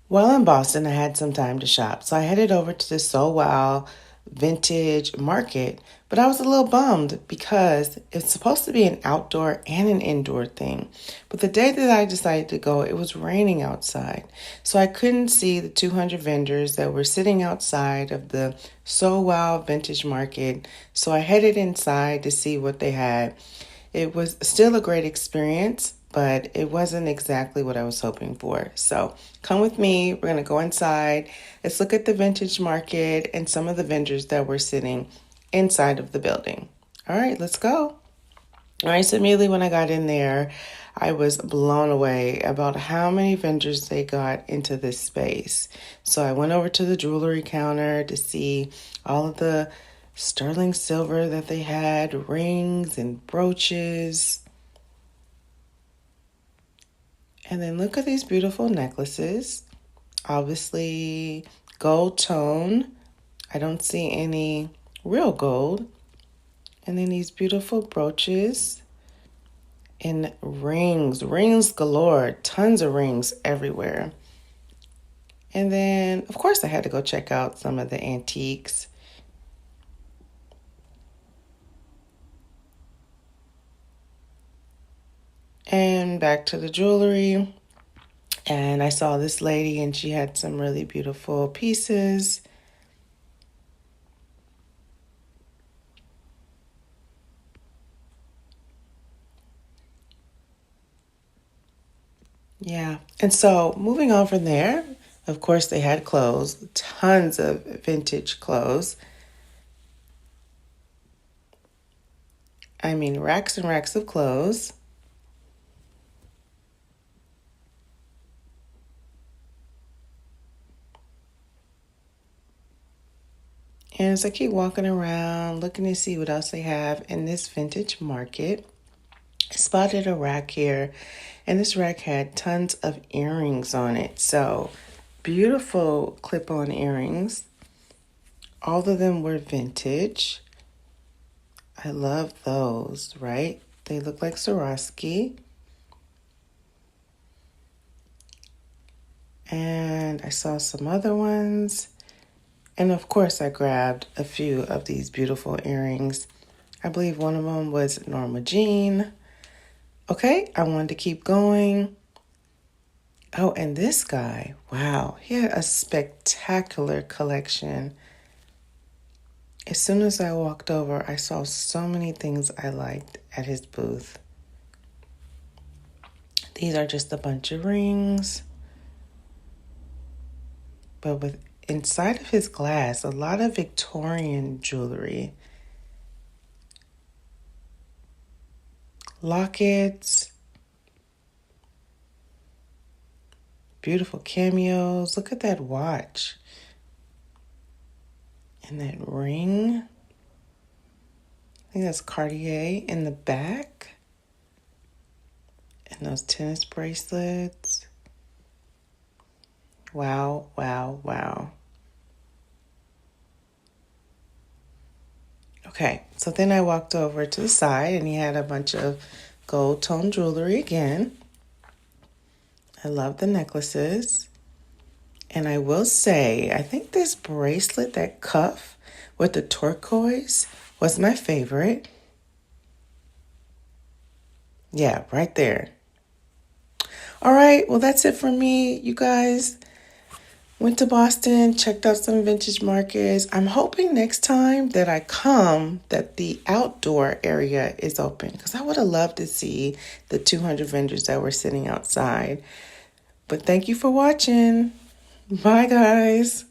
While in Boston, I had some time to shop, so I headed over to the So Wow Vintage Market, but I was a little bummed because it's supposed to be an outdoor and an indoor thing. But the day that I decided to go, it was raining outside, so I couldn't see the 200 vendors that were sitting outside of the So Wow Vintage Market, so I headed inside to see what they had. It was still a great experience, but it wasn't exactly what I was hoping for. So come with me. We're going to go inside. Let's look at the vintage market and some of the vendors that were sitting inside of the building. All right, let's go. All right, so immediately when I got in there, I was blown away about how many vendors they got into this space. So I went over to the jewelry counter to see all of the sterling silver that they had, rings and brooches. And then look at these beautiful necklaces. Obviously, gold tone. I don't see any real gold. And then these beautiful brooches and rings galore, tons of rings everywhere. And then, of course, I had to go check out some of the antiques. And back to the jewelry. And I saw this lady and she had some really beautiful pieces. Yeah. And so moving on from there, of course, they had clothes, tons of vintage clothes. I mean, racks and racks of clothes. And as I keep walking around, looking to see what else they have in this vintage market, I spotted a rack here, and this rack had tons of earrings on it. So, beautiful clip-on earrings. All of them were vintage. I love those, right? They look like Swarovski. And I saw some other ones. And of course, I grabbed a few of these beautiful earrings. I believe one of them was Norma Jean. Okay, I wanted to keep going. Oh, and this guy, wow, he had a spectacular collection. As soon as I walked over, I saw so many things I liked at his booth. These are just a bunch of rings, but with inside of his glass, a lot of Victorian jewelry. Lockets, beautiful cameos. Look at that watch. And that ring. I think that's Cartier in the back. And those tennis bracelets. Wow, wow, wow. Okay, so then I walked over to the side and he had a bunch of gold tone jewelry again. I love the necklaces. And I will say, I think this bracelet, that cuff with the turquoise, was my favorite. Yeah, right there. All right, well, that's it for me, you guys. Went to Boston, checked out some vintage markets. I'm hoping next time that I come that the outdoor area is open because I would have loved to see the 200 vendors that were sitting outside. But thank you for watching. Bye, guys.